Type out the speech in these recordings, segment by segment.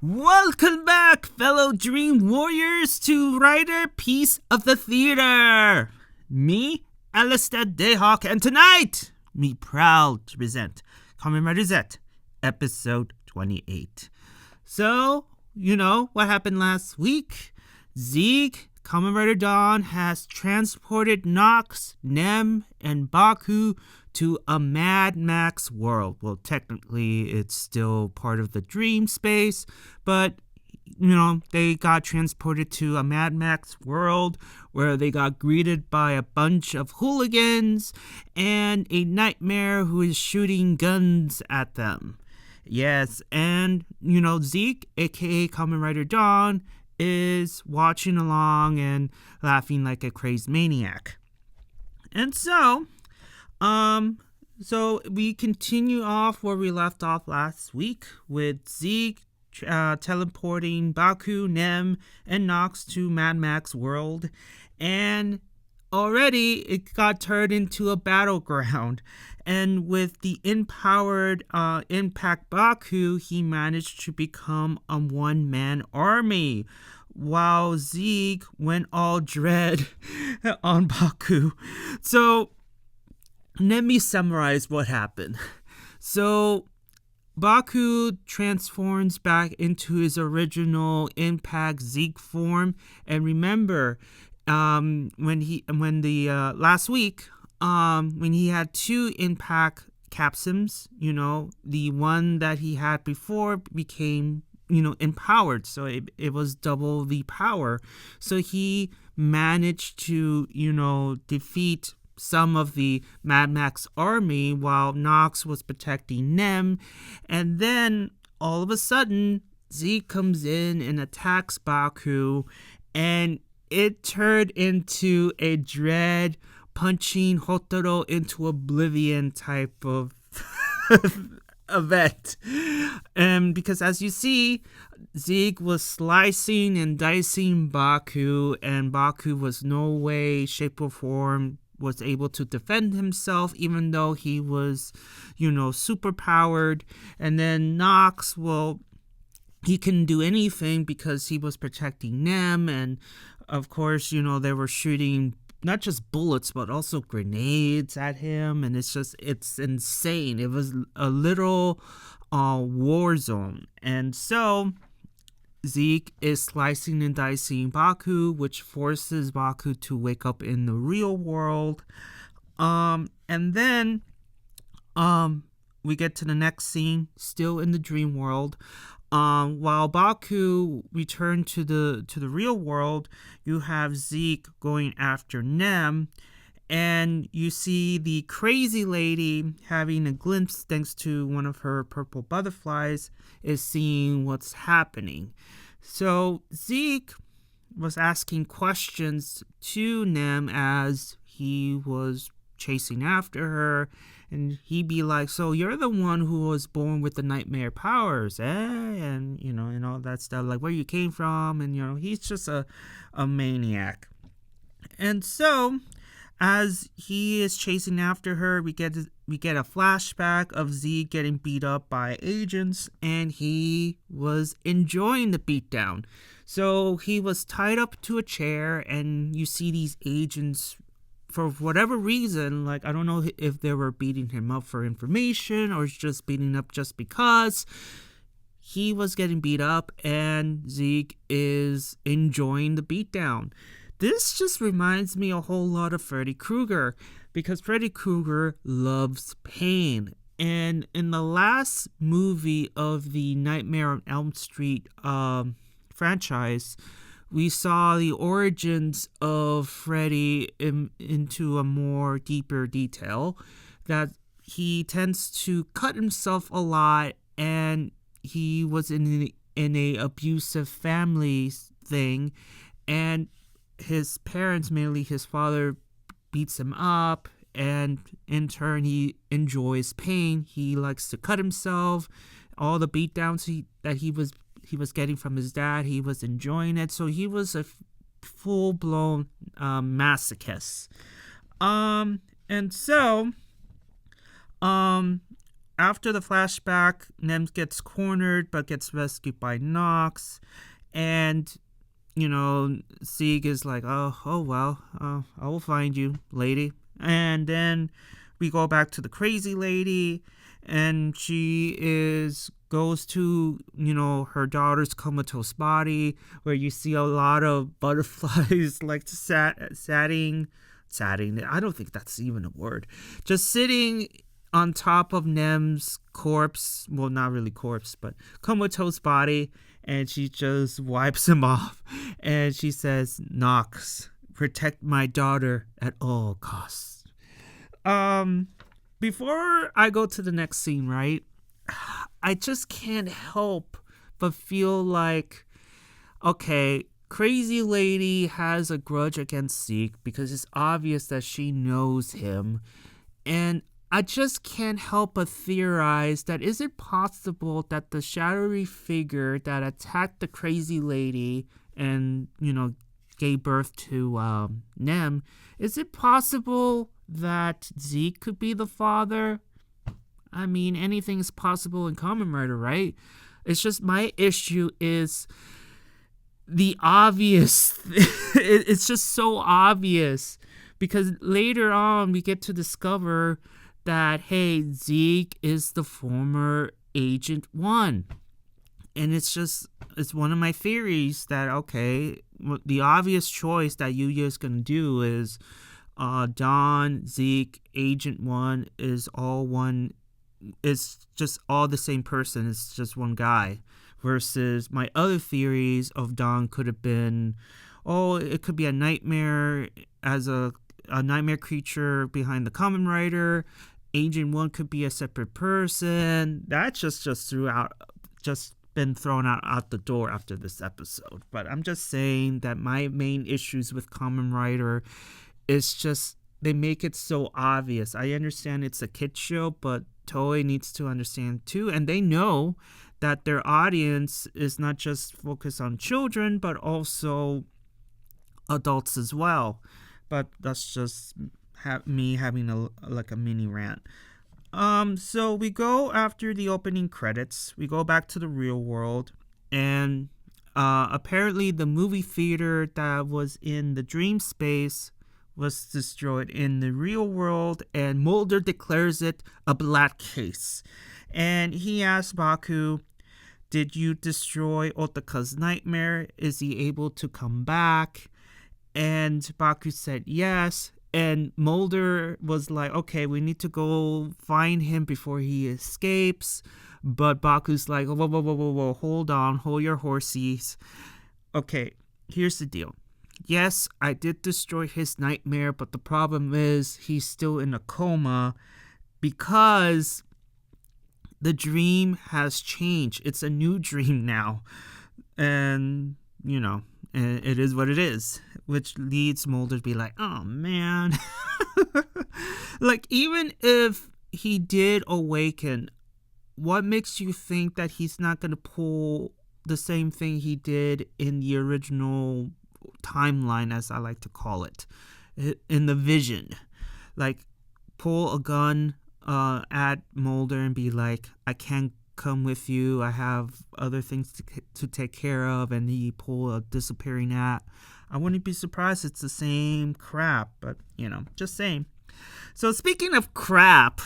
Welcome back, fellow Dream Warriors, to Riderpiece of the Theater. Me, Alistair Dayhawk, and tonight, me proud to present Kamen Rider Zeztz, episode 28. So, you know what happened last week? Sieg, Kamen Rider Dawn, has transported Nox, Nem, and Baku to a Mad Max world. Well, technically, it's still part of the dream space, but, they got transported to a Mad Max world where they got greeted by a bunch of hooligans and a nightmare who is shooting guns at them. Yes, and, Zeke, aka Kamen Rider Dawn, is watching along and laughing like a crazed maniac. And so we continue off where we left off last week with Sieg teleporting Baku, Nem, and Nox to Mad Max world, and already it got turned into a battleground. And with the empowered Impact Baku, he managed to become a one-man army, while Sieg went all dread on Baku. So let me summarize what happened. So Baku transforms back into his original Impact Sieg form, and remember, when he had two Impact capsules, the one that he had before became empowered, so it was double the power. So he managed to defeat some of the Mad Max army while Nox was protecting Nem, and then all of a sudden Zeke comes in and attacks Baku, and it turned into a dread punching Hotaro into oblivion type of event. And because as you see, Sieg was slicing and dicing Baku, and Baku was no way, shape, or form was able to defend himself, even though he was, super powered. And then Nox, well, he couldn't do anything because he was protecting Nem, and of course, they were shooting not just bullets, but also grenades at him, and it's insane. It was a literal war zone. And so Zeke is slicing and dicing Baku, which forces Baku to wake up in the real world. And then we get to the next scene, still in the dream world. While Baku returned to the real world, you have Zeke going after Nem, and you see the crazy lady having a glimpse thanks to one of her purple butterflies, is seeing what's happening. So Zeke was asking questions to Nem as he was chasing after her, and he'd be like, so you're the one who was born with the nightmare powers, eh? And, and all that stuff, like where you came from, and, he's just a maniac. And so, as he is chasing after her, we get a flashback of Zeke getting beat up by agents, and he was enjoying the beatdown. So he was tied up to a chair, and you see these agents, for whatever reason, like, I don't know if they were beating him up for information or just beating up just because. He was getting beat up, and Zeke is enjoying the beatdown. This just reminds me a whole lot of Freddy Krueger, because Freddy Krueger loves pain. And in the last movie of the Nightmare on Elm Street franchise, we saw the origins of Freddy into a more deeper detail, that he tends to cut himself a lot, and he was in a abusive family thing, and his parents, mainly his father, beats him up, and in turn he enjoys pain. He likes to cut himself. All the beatdowns that he was getting from his dad, he was enjoying it. So he was a full-blown masochist. And so after the flashback, Nem gets cornered but gets rescued by Nox. And, Sieg is like, oh well, I will find you, lady. And then we go back to the crazy lady, and she goes to, her daughter's comatose body, where you see a lot of butterflies like satting. I don't think that's even a word. Just sitting on top of Nem's corpse. Well, not really corpse, but comatose body. And she just wipes him off. And she says, Nox, protect my daughter at all costs. Before I go to the next scene, right? I just can't help but feel like, okay, crazy lady has a grudge against Sieg because it's obvious that she knows him. And I just can't help but theorize that is it possible that the shadowy figure that attacked the crazy lady and, gave birth to Nem, is it possible that Zeke could be the father? I mean, anything's possible in Kamen Rider, right? It's just my issue is the obvious. It's just so obvious because later on we get to discover that, hey, Zeke is the former Agent 1. And it's one of my theories that, okay, the obvious choice that Yuya is going to do is Don, Zeke, Agent 1 is all one. It's just all the same person. It's just one guy. Versus my other theories of Don could have been, it could be a nightmare as a nightmare creature behind the Kamen Rider. Agent 1 could be a separate person. That's just been thrown out the door after this episode. But I'm just saying that my main issues with Kamen Rider is just they make it so obvious. I understand it's a kid show, but Toei needs to understand too, and they know that their audience is not just focused on children, but also adults as well. But that's just me having a mini rant. So we go after the opening credits. We go back to the real world, and apparently the movie theater that was in the dream space was destroyed in the real world, and Mulder declares it a black case. And he asks Baku, did you destroy Otaka's nightmare? Is he able to come back? And Baku said yes. And Mulder was like, okay, we need to go find him before he escapes. But Baku's like, whoa, hold on, hold your horses. Okay, here's the deal. Yes, I did destroy his nightmare, but the problem is he's still in a coma because the dream has changed. It's a new dream now. And, it is what it is, which leads Mulder to be like, oh, man. Like, even if he did awaken, what makes you think that he's not going to pull the same thing he did in the original timeline, as I like to call it, in the vision? Like, pull a gun at Mulder and be like, I can't come with you, I have other things to take care of, and he pull a disappearing act. I wouldn't be surprised it's the same crap, but just saying. So speaking of crap,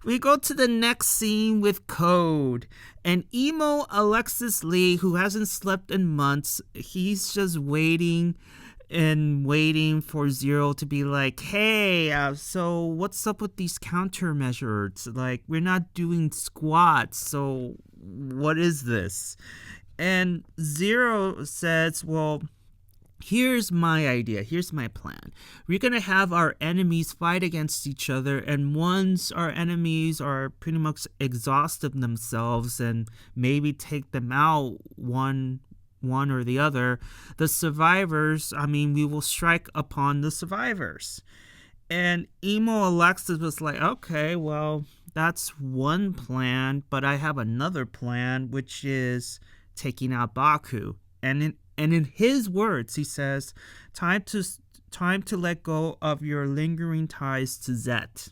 we go to the next scene with Code. And emo Alexis Lee, who hasn't slept in months, he's just waiting for Zero to be like, hey, so what's up with these countermeasures? Like, we're not doing squats, so what is this? And Zero says, well, here's my idea. Here's my plan. We're going to have our enemies fight against each other, and once our enemies are pretty much exhausted themselves and maybe take them out one or the other, the survivors, we will strike upon the survivors. And emo Alexis was like, okay, well, that's one plan, but I have another plan, which is taking out Baku. And in his words, he says, time to let go of your lingering ties to Zeztz.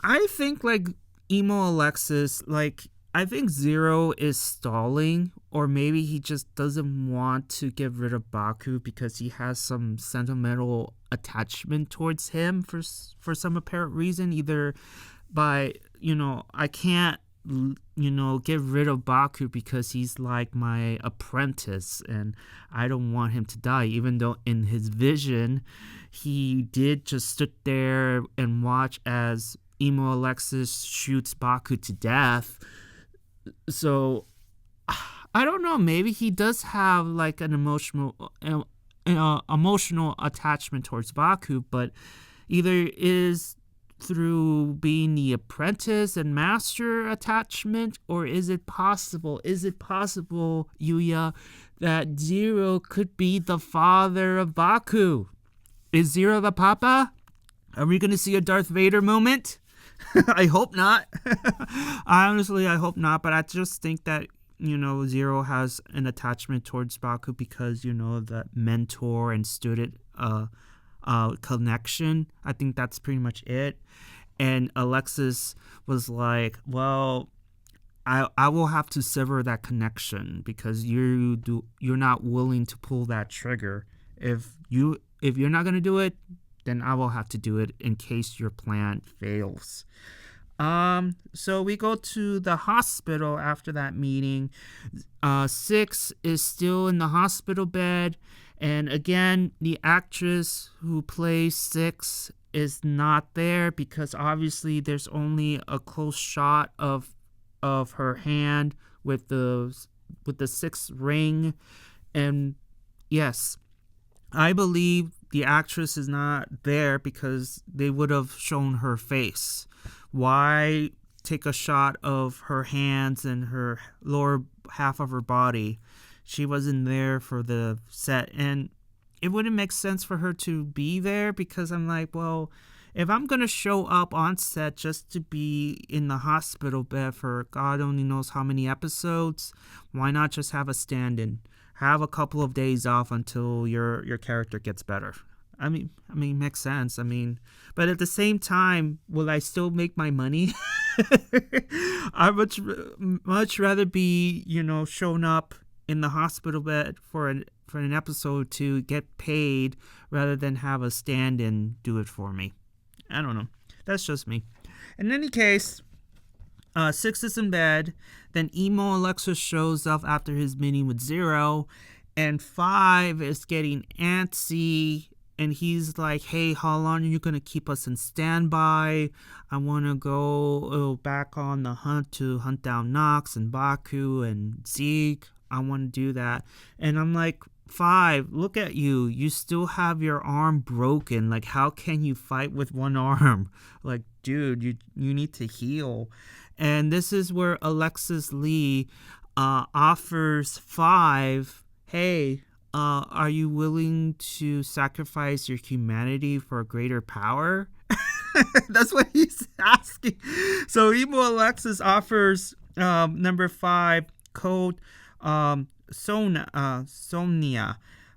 I think like emo Alexis, like I think Zero is stalling, or maybe he just doesn't want to get rid of Baku because he has some sentimental attachment towards him for some apparent reason. Either by I can't get rid of Baku because he's like my apprentice and I don't want him to die, even though in his vision he did just sit there and watch as emo Alexis shoots Baku to death. So I don't know, maybe he does have like an emotional attachment towards Baku, but either is through being the apprentice and master attachment, or is it possible, Yuya, that Zero could be the father of Baku? Is Zero the papa? Are we going to see a Darth Vader moment? I hope not. Honestly, I hope not, but I just think that Zero has an attachment towards Baku because the mentor and student connection. I think that's pretty much it. And Alexis was like, well, I will have to sever that connection because you're not willing to pull that trigger. If you're not gonna do it, then I will have to do it in case your plan fails. So we go to the hospital after that meeting. Six is still in the hospital bed. And again, the actress who plays Six is not there because obviously there's only a close shot of her hand with the sixth ring. And yes, I believe the actress is not there because they would have shown her face. Why take a shot of her hands and her lower half of her body? She wasn't there for the set, and it wouldn't make sense for her to be there because I'm like, well, if I'm going to show up on set just to be in the hospital bed for God only knows how many episodes, why not just have a stand-in? Have a couple of days off until your character gets better. I mean, makes sense. But at the same time, will I still make my money? I would much rather be, shown up in the hospital bed for an episode to get paid rather than have a stand-in do it for me. I don't know. That's just me. In any case, Six is in bed. Then emo Alexis shows up after his meeting with Zero, and Five is getting antsy. And he's like, hey, how long are you going to keep us in standby? I want to go back on the hunt to hunt down Nox and Baku and Sieg. I want to do that. And I'm like, Five, look at you. You still have your arm broken. Like, how can you fight with one arm? Like, dude, you need to heal. And this is where Alexis Lee offers Five, hey, are you willing to sacrifice your humanity for greater power? That's what he's asking. So emo Alexis offers number 5 code Somnia.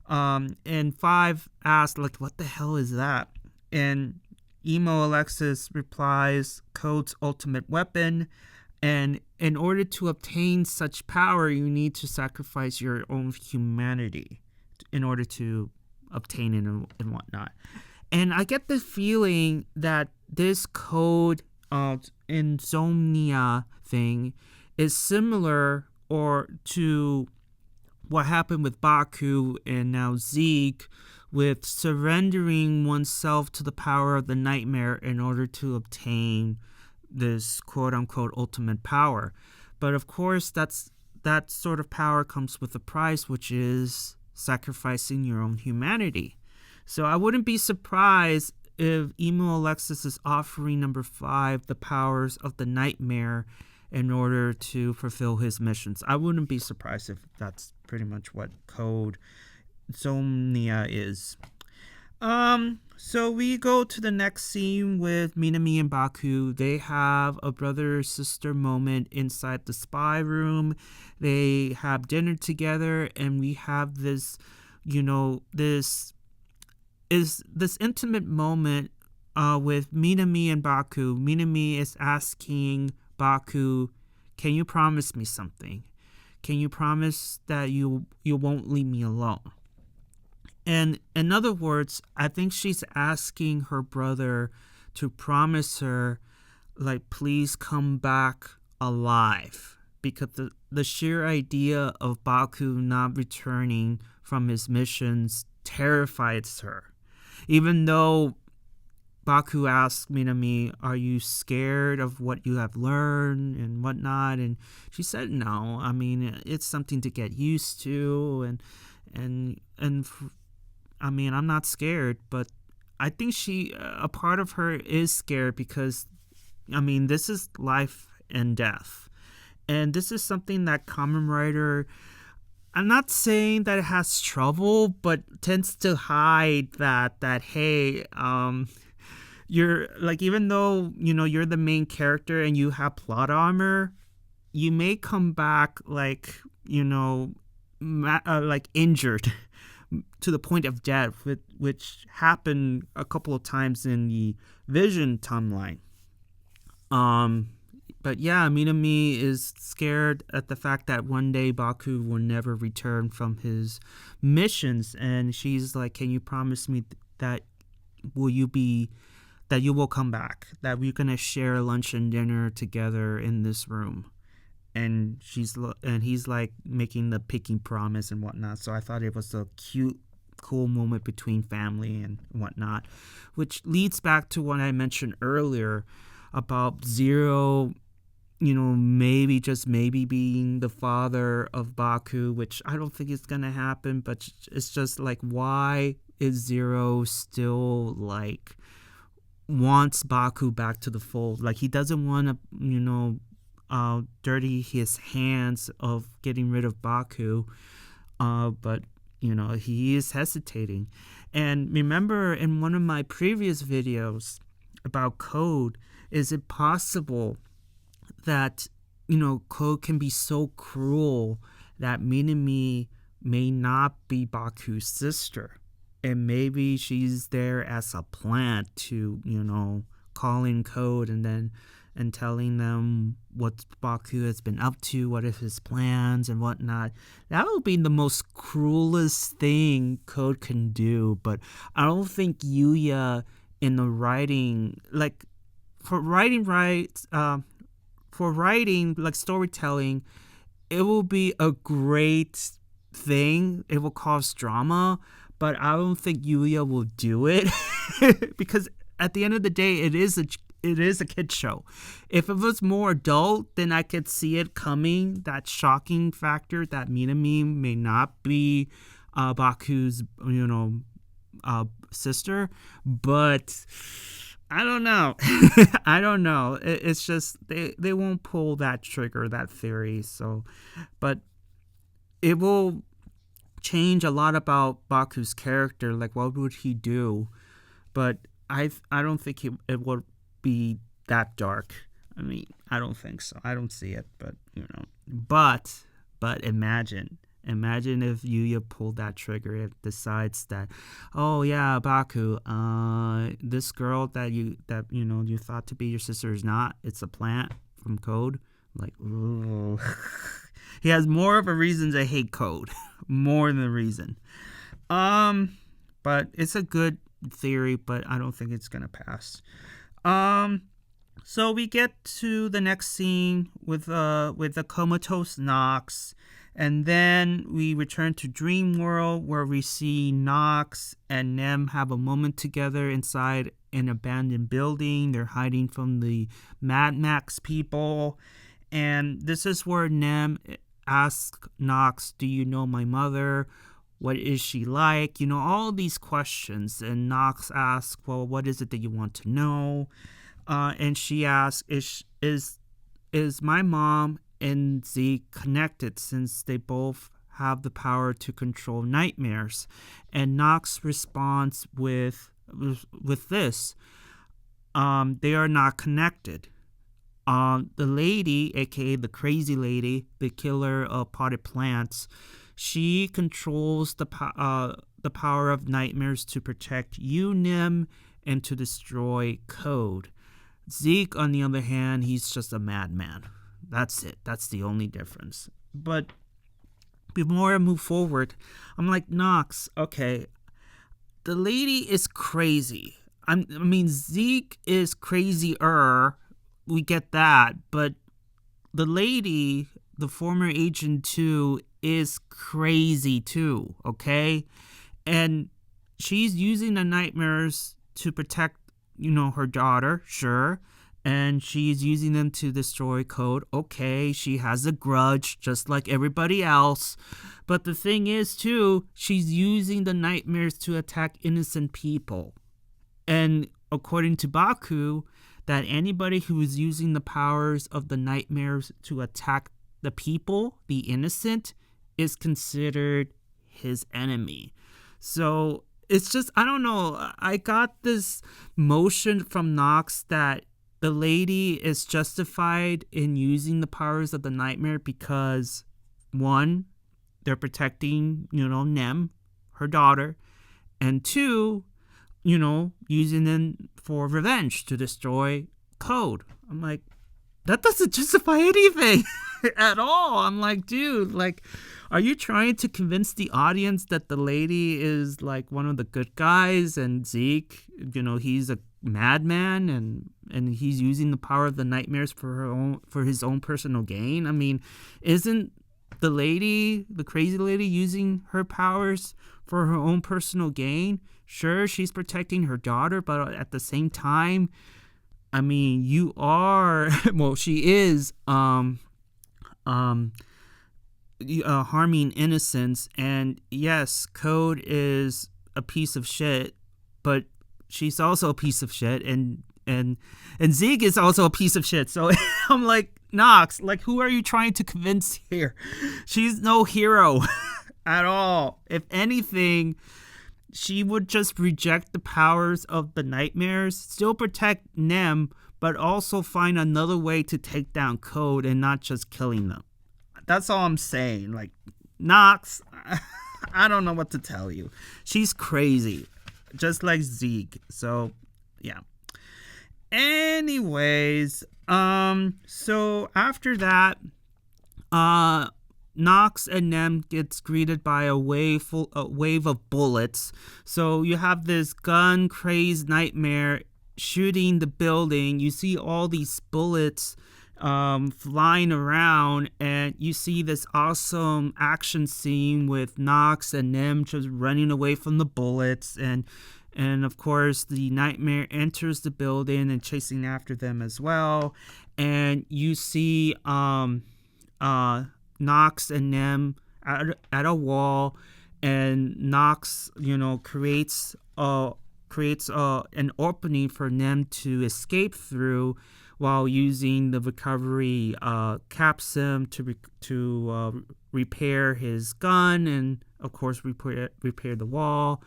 And 5 asks, like, what the hell is that? And emo Alexis replies, code's ultimate weapon. And in order to obtain such power, you need to sacrifice your own humanity in order to obtain it and whatnot. And I get the feeling that this code insomnia thing is similar or to what happened with Baku and now Sieg, with surrendering oneself to the power of the nightmare in order to obtain this quote-unquote ultimate power. But of course, that sort of power comes with a price, which is sacrificing your own humanity. So I wouldn't be surprised if emo Alexis is offering number 5 the powers of the nightmare in order to fulfill his missions. I wouldn't be surprised if that's pretty much what code Somnia is. So we go to the next scene with Minami and Baku. They have a brother-sister moment inside the spy room. They have dinner together, and we have this, this intimate moment with Minami and Baku. Minami is asking Baku, "Can you promise me something? Can you promise that you won't leave me alone?" And in other words, I think she's asking her brother to promise her, like, please come back alive. Because the sheer idea of Baku not returning from his missions terrifies her. Even though Baku asks Minami, "Are you scared of what you have learned and whatnot?" And she said, "No. I mean, it's something to get used to, and I mean, I'm not scared." But I think a part of her is scared because, I mean, this is life and death, and this is something that Kamen Rider, I'm not saying that it has trouble, but tends to hide that hey, you're like, even though you're the main character and you have plot armor, you may come back like like injured to the point of death, which happened a couple of times in the Vision timeline. But yeah, Minami is scared at the fact that one day Baku will never return from his missions, and she's like, "Can you promise me that you will come back, that we're gonna share lunch and dinner together in this room?" And he's like making the picking promise and whatnot. So I thought it was a cute, cool moment between family and whatnot, which leads back to what I mentioned earlier about Zero, maybe, just maybe, being the father of Baku, which I don't think is gonna happen. But it's just like, why is Zero still like wants Baku back to the fold? Like, he doesn't want to, dirty his hands of getting rid of Baku, but he is hesitating. And remember, in one of my previous videos about Code, is it possible that Code can be so cruel that Minami may not be Baku's sister, and maybe she's there as a plant to call in Code and telling them what Baku has been up to, what are his plans and whatnot. That would be the most cruelest thing Code can do. But I don't think Yuya, in the writing, like, for writing like storytelling, it will be a great thing. It will cause drama, but I don't think Yuya will do it because at the end of the day, it is a kid show. If it was more adult, then I could see it coming, that shocking factor that Minami may not be Baku's sister. But I don't know. I don't know. It's just they won't pull that trigger, that theory. So, but it will change a lot about Baku's character. Like, what would he do? But I don't think it would be that dark. I mean, I don't think so. I don't see it. But but imagine if Yuya pulled that trigger. It decides that, oh yeah, Baku, this girl that you thought to be your sister is not. It's a plant from Code. Like, ooh. He has more of a reason to hate Code, more than a reason. But it's a good theory, but I don't think it's gonna pass. So we get to the next scene with the comatose Nox. And then we return to Dream World, where we see Nox and Nem have a moment together inside an abandoned building. They're hiding from the Mad Max people. And this is where Nem asks Nox, "Do you know my mother? What is she like?" All these questions. And Nox asks, "Well, what is it that you want to know?" And she asks, is my mom and Zeztz connected, since they both have the power to control nightmares? And Nox responds with this: they are not connected. The lady, aka the crazy lady, the killer of potted plants, she controls the power of nightmares to protect you, Nem, and to destroy code. Zeke, on the other hand, he's just a madman. That's it. That's the only difference. But before I move forward, I'm like, Nox, okay, the lady is crazy. I mean, Zeke is crazier. We get that. But the lady, the former Agent 2, is crazy too, okay? And she's using the nightmares to protect, her daughter, sure. And she's using them to destroy code. Okay, she has a grudge, just like everybody else. But the thing is, too, she's using the nightmares to attack innocent people. And according to Baku, that anybody who is using the powers of the nightmares to attack the people, the innocent, is considered his enemy. So it's just, I don't know. I got this motion from Nox that the lady is justified in using the powers of the nightmare because, one, they're protecting, Nem, her daughter, and two, using them for revenge to destroy code. I'm like, that doesn't justify anything at all. I'm like, dude, are you trying to convince the audience that the lady is one of the good guys and Zeke, he's a madman and he's using the power of the nightmares for his own personal gain? I mean, isn't the crazy lady, using her powers for her own personal gain? Sure, she's protecting her daughter, but at the same time, I mean, you are, well, she is harming innocents. And yes, Code is a piece of shit, but she's also a piece of shit, and Zeke is also a piece of shit. So I'm like, Nox, who are you trying to convince here? She's no hero at all. If anything, she would just reject the powers of the nightmares, still protect Nem, but also find another way to take down Code and not just killing them. That's all I'm saying. Nox, I don't know what to tell you. She's crazy, just like Zeke. So, yeah. Anyways, so after that, Nox and Nem gets greeted by a wave of bullets. So you have this gun-crazed nightmare shooting the building. You see all these bullets flying around, and you see this awesome action scene with Nox and Nem just running away from the bullets, and of course the nightmare enters the building and chasing after them as well. And you see Nox and Nem at a wall, and Nox, creates an opening for Nem to escape through while using the recovery capsule to repair his gun and, of course, repair the wall.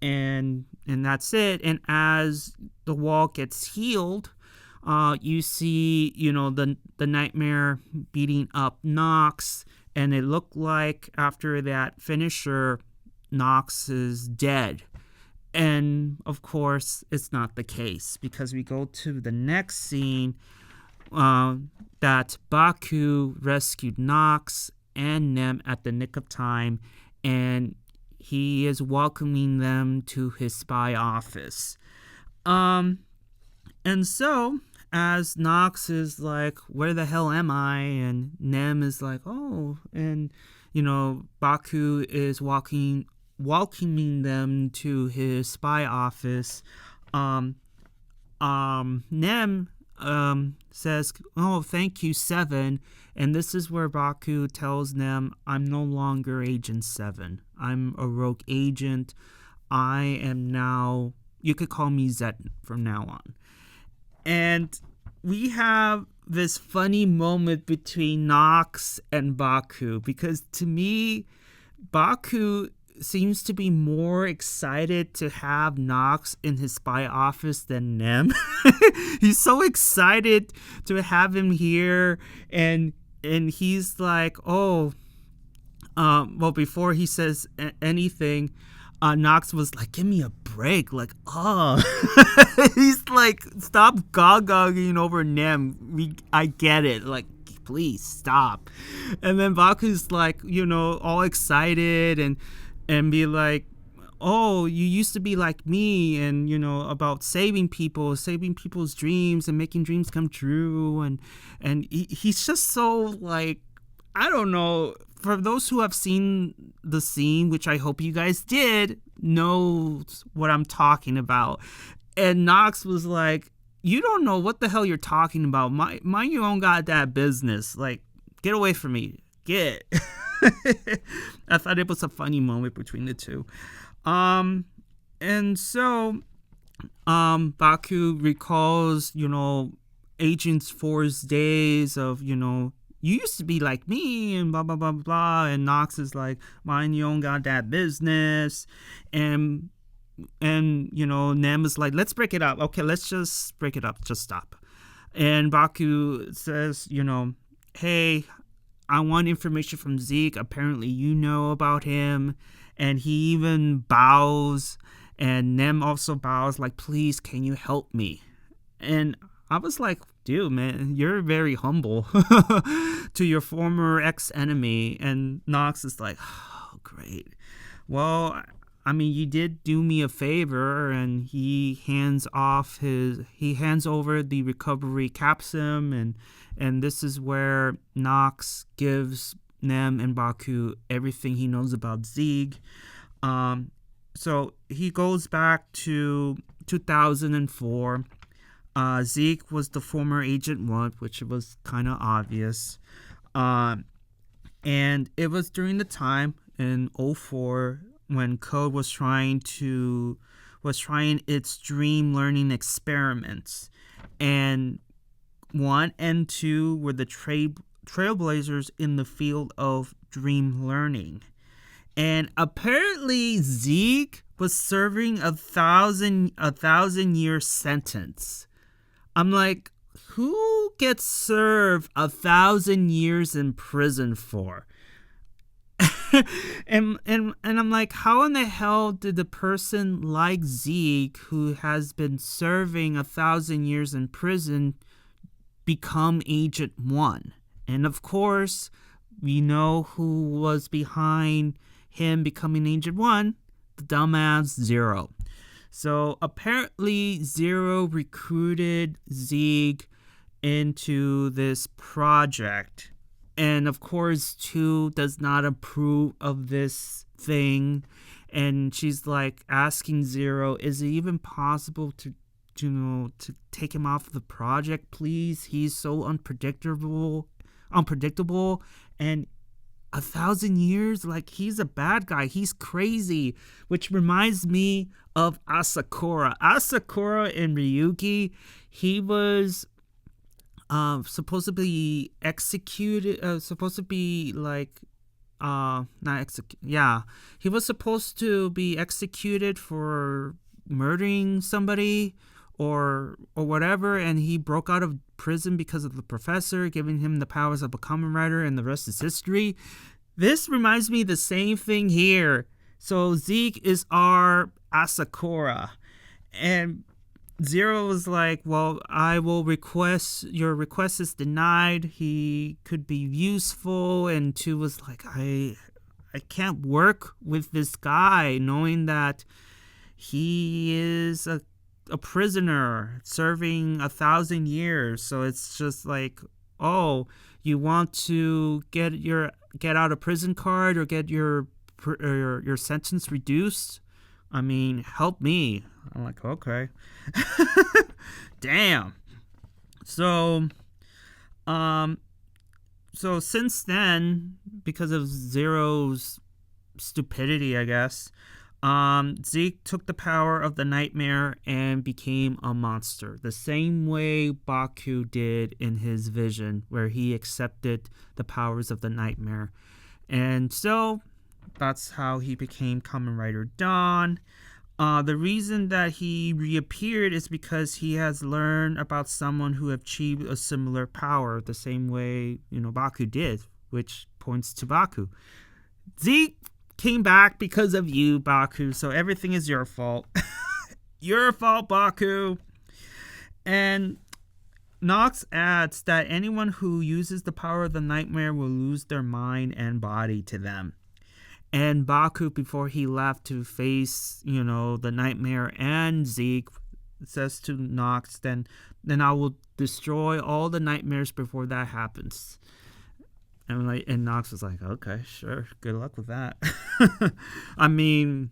And that's it. And as the wall gets healed, you see, the nightmare beating up Nox, and it looked like after that finisher, Nox is dead. And of course, it's not the case, because we go to the next scene that Baku rescued Nox and Nem at the nick of time, and he is welcoming them to his spy office. And so, as Nox is like, where the hell am I? And Nem is like, oh, and, Baku is welcoming them to his spy office. Nem says, oh, thank you, 7. And this is where Baku tells Nem, I'm no longer Agent 7. I'm a rogue agent. I am now, you could call me Zeztz from now on. And we have this funny moment between Nox and Baku, because to me, Baku seems to be more excited to have Nox in his spy office than Nem. He's so excited to have him here, and he's like, oh, well, before he says anything, Nox was like, give me a break. Like, oh. He's like, stop gog-gogging over Nem. I get it. Like, please stop. And then Baku's like, all excited and be like, oh, you used to be like me, and about saving people's dreams and making dreams come true, and he's just so like, I don't know. For those who have seen the scene, which I hope you guys did, knows what I'm talking about. And Nox was like, you don't know what the hell you're talking about. Mind your own goddamn business. Like, get away from me. Get. I thought it was a funny moment between the two. And so, Baku recalls, Agent 4's days of, you used to be like me and blah, blah, blah, blah. And Nox is like, mind your own goddamn business. And Nem is like, let's break it up. Okay, let's just break it up. Just stop. And Baku says, hey, I want information from Zeke. Apparently you know about him. And he even bows. And Nem also bows like, please, can you help me? And I was like, dude, man, you're very humble to your former ex-enemy. And Nox is like, oh, great. Well, I mean, you did do me a favor, and he hands over the recovery capsule, and this is where Nox gives Nem and Baku everything he knows about Sieg. So he goes back to 2004. Zeke was the former Agent 1, which was kind of obvious. And it was during the time in 2004 when Code was trying its dream learning experiments. And 1 and 2 were the trailblazers in the field of dream learning. And apparently Zeke was serving a 1,000-year sentence. I'm like, who gets served 1,000 years in prison for? and I'm like, how in the hell did the person like Zeke, who has been serving 1,000 years in prison, become Agent 1? And of course, we know who was behind him becoming Agent 1, the dumbass Zero. So apparently Zero recruited Sieg into this project. And of course 2 does not approve of this thing. And she's like asking Zero, is it even possible to take him off the project, please? He's so unpredictable. And 1,000 years, like, he's a bad guy. He's crazy. Which reminds me of Asakura. Asakura in Ryuki, he was supposed to be executed. He was supposed to be executed for murdering somebody or whatever, and he broke out of prison because of the professor giving him the powers of a Kamen Rider, and the rest is history. This reminds me of the same thing here. So Zeke is our Asakura, and Zero was like, well, I will request, your request is denied. He could be useful. And 2 was like, I can't work with this guy knowing that he is a prisoner serving 1,000 years. So it's just like, oh, you want to get out of prison card or get your sentence reduced? I mean, help me. I'm like, okay. Damn. So since then, because of Zero's stupidity, I guess, Zeke took the power of the nightmare and became a monster. The same way Baku did in his vision, where he accepted the powers of the nightmare. And so that's how he became Kamen Rider Dawn. The reason that he reappeared is because he has learned about someone who achieved a similar power, the same way, Baku did, which points to Baku. Zeke came back because of you, Baku, so everything is your fault. Your fault, Baku. And Nox adds that anyone who uses the power of the nightmare will lose their mind and body to them. And Baku, before he left to face, the nightmare and Zeke, says to Nox, then I will destroy all the nightmares before that happens. And Nox was like, okay, sure, good luck with that. I mean,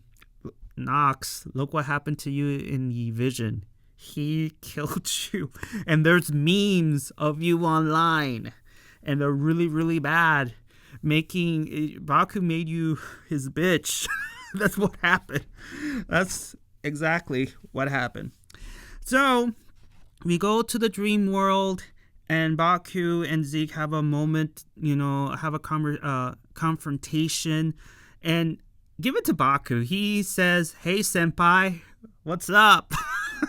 Nox, look what happened to you in the vision. He killed you. And there's memes of you online. And they're really, really bad. Baku made you his bitch. That's what happened. That's exactly what happened. So, we go to the dream world. And Baku and Zeke have a moment, have a confrontation. And give it to Baku. He says, hey, senpai, what's up?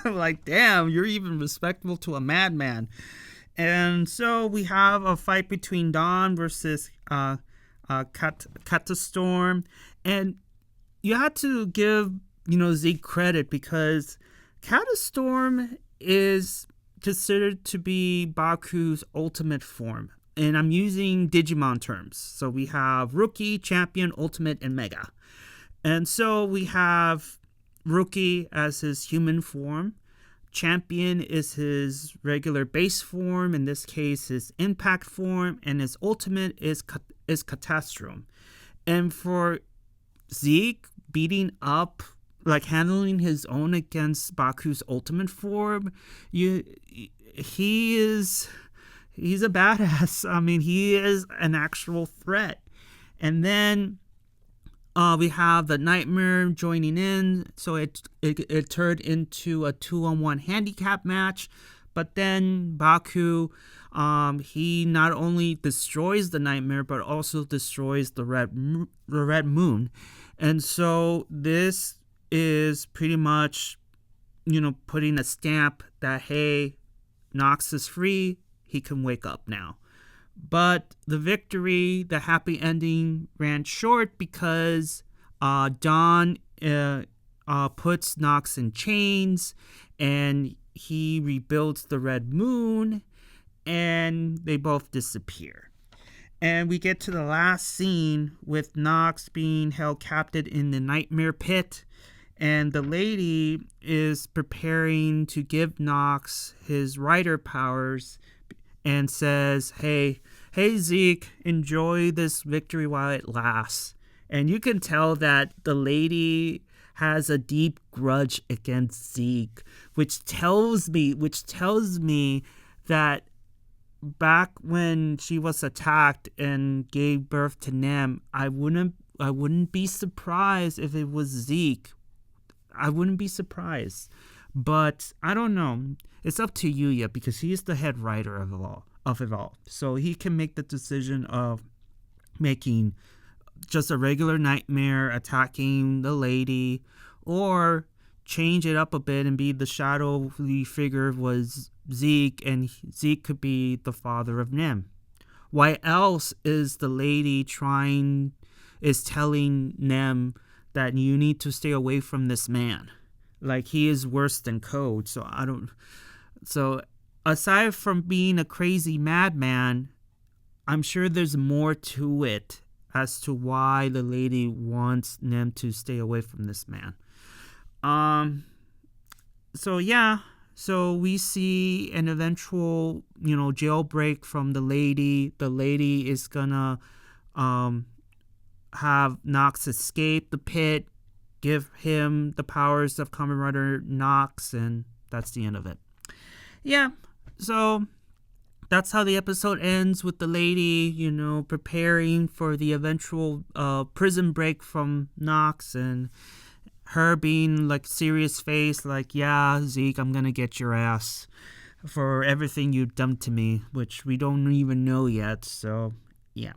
Like, damn, you're even respectful to a madman. And so we have a fight between Dawn versus Katastorm. And you have to give, Zeke credit because Katastorm is considered to be Baku's ultimate form. And I'm using Digimon terms. So we have Rookie, Champion, Ultimate, and Mega. And so we have Rookie as his human form. Champion is his regular base form. In this case, his impact form. And his ultimate is Catastrophe. And for Zeke beating up, like handling his own against Baku's ultimate form, he's a badass. I mean, he is an actual threat. And then we have the nightmare joining in, so it turned into a 2-on-1 handicap match. But then Baku, he not only destroys the nightmare, but also destroys the red moon. And so this is pretty much, putting a stamp that, hey, Nox is free, he can wake up now. But the victory, the happy ending, ran short because Dawn puts Nox in chains, and he rebuilds the red moon, and they both disappear. And we get to the last scene with Nox being held captive in the nightmare pit. And the lady is preparing to give Nox his rider powers and says, hey Zeke, enjoy this victory while it lasts. And you can tell that the lady has a deep grudge against Zeke, which tells me that back when she was attacked and gave birth to Nem, I wouldn't be surprised if it was Zeke. I wouldn't be surprised. But I don't know. It's up to Yuya because he is the head writer of it all. So he can make the decision of making just a regular nightmare attacking the lady, or change it up a bit and be the shadowy figure was Zeke, and Zeke could be the father of Nem. Why else is the lady telling Nem that you need to stay away from this man? Like, he is worse than Code. So aside from being a crazy madman, I'm sure there's more to it as to why the lady wants Nem to stay away from this man. So we see an eventual, jailbreak from the lady. The lady is gonna have Nox escape the pit, give him the powers of Kamen Rider Nox, and that's the end of it. Yeah, so that's how the episode ends, with the lady, preparing for the eventual prison break from Nox, and her being like serious face, like, yeah, Zeke, I'm gonna get your ass for everything you've done to me, which we don't even know yet. So yeah.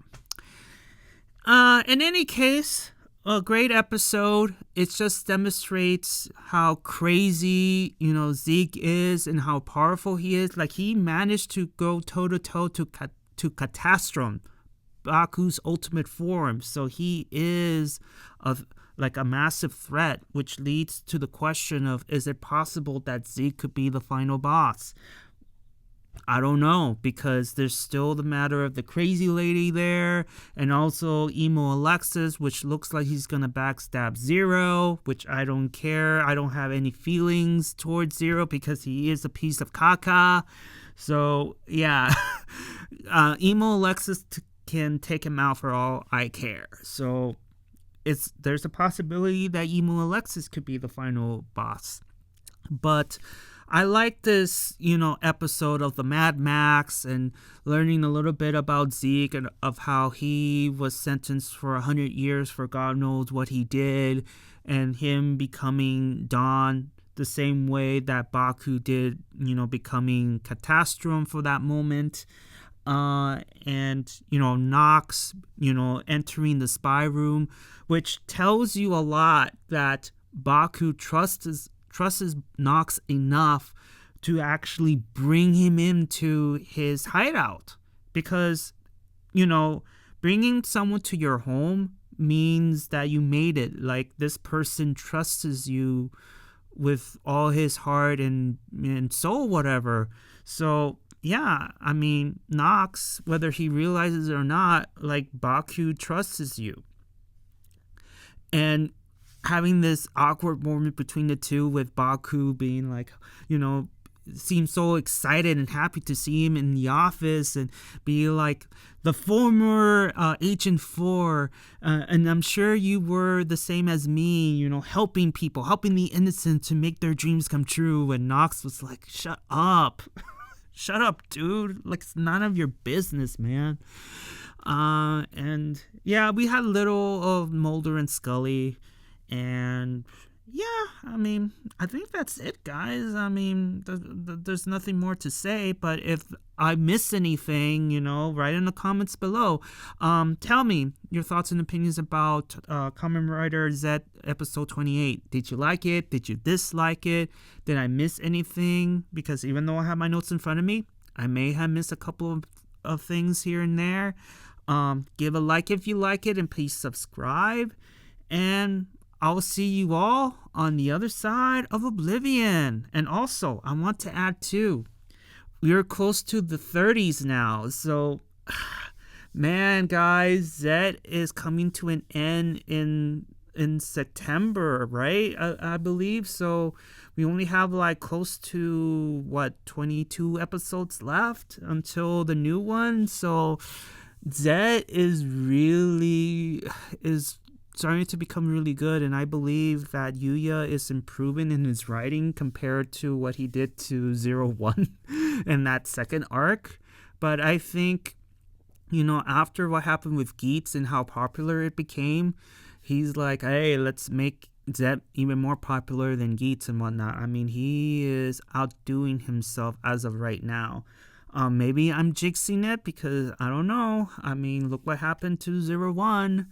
In any case, a great episode. It just demonstrates how crazy, Zeke is and how powerful he is. Like, he managed to go toe to toe to Catastrophe Baku's ultimate form. So he is like a massive threat, which leads to the question of, is it possible that Zeke could be the final boss? I don't know, because there's still the matter of the crazy lady there, and also Emo Alexis, which looks like he's gonna backstab Zero, which I don't care. I don't have any feelings towards Zero because he is a piece of caca. So yeah, Emo Alexis can take him out for all I care. So there's a possibility that Emo Alexis could be the final boss. But I like this, episode of the Mad Max and learning a little bit about Zeke and of how he was sentenced for 100 years for God knows what he did, and him becoming Dawn the same way that Baku did, becoming Catastrum for that moment. And Nox, entering the spy room, which tells you a lot that Baku trusts Nox enough to actually bring him into his hideout, because bringing someone to your home means that you made it. Like, this person trusts you with all his heart and soul, whatever. So yeah, I mean, Nox, whether he realizes it or not, like, Baku trusts you. And having this awkward moment between the two, with Baku being like, seems so excited and happy to see him in the office and be like, the former Agent 4, and I'm sure you were the same as me, helping people, helping the innocent to make their dreams come true. And Nox was like, shut up. Shut up, dude. Like, it's none of your business, man. And yeah, we had little of Mulder and Scully. And yeah, I mean, I think that's it, guys. I mean, there's nothing more to say. But if I miss anything, write in the comments below. Tell me your thoughts and opinions about Kamen Rider Zeztz episode 28. Did you like it? Did you dislike it? Did I miss anything? Because even though I have my notes in front of me, I may have missed a couple of things here and there. Give a like if you like it, and please subscribe. And I will see you all on the other side of Oblivion. And also, I want to add too, we are close to the 30s now. So, man, guys, Zeztz is coming to an end in September, right? I believe. So we only have like close to 22 episodes left until the new one. So Zeztz is starting to become really good, and I believe that Yuya is improving in his writing compared to what he did to 01 in that second arc. But I think, after what happened with Geats and how popular it became, he's like, hey, let's make Zeztz even more popular than Geats and whatnot. I mean, he is outdoing himself as of right now. Maybe I'm jinxing it because I don't know. I mean, look what happened to 01.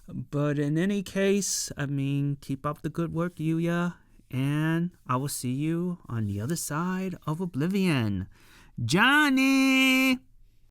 But in any case, I mean, keep up the good work, Yuya, and I will see you on the other side of Oblivion. Johnny!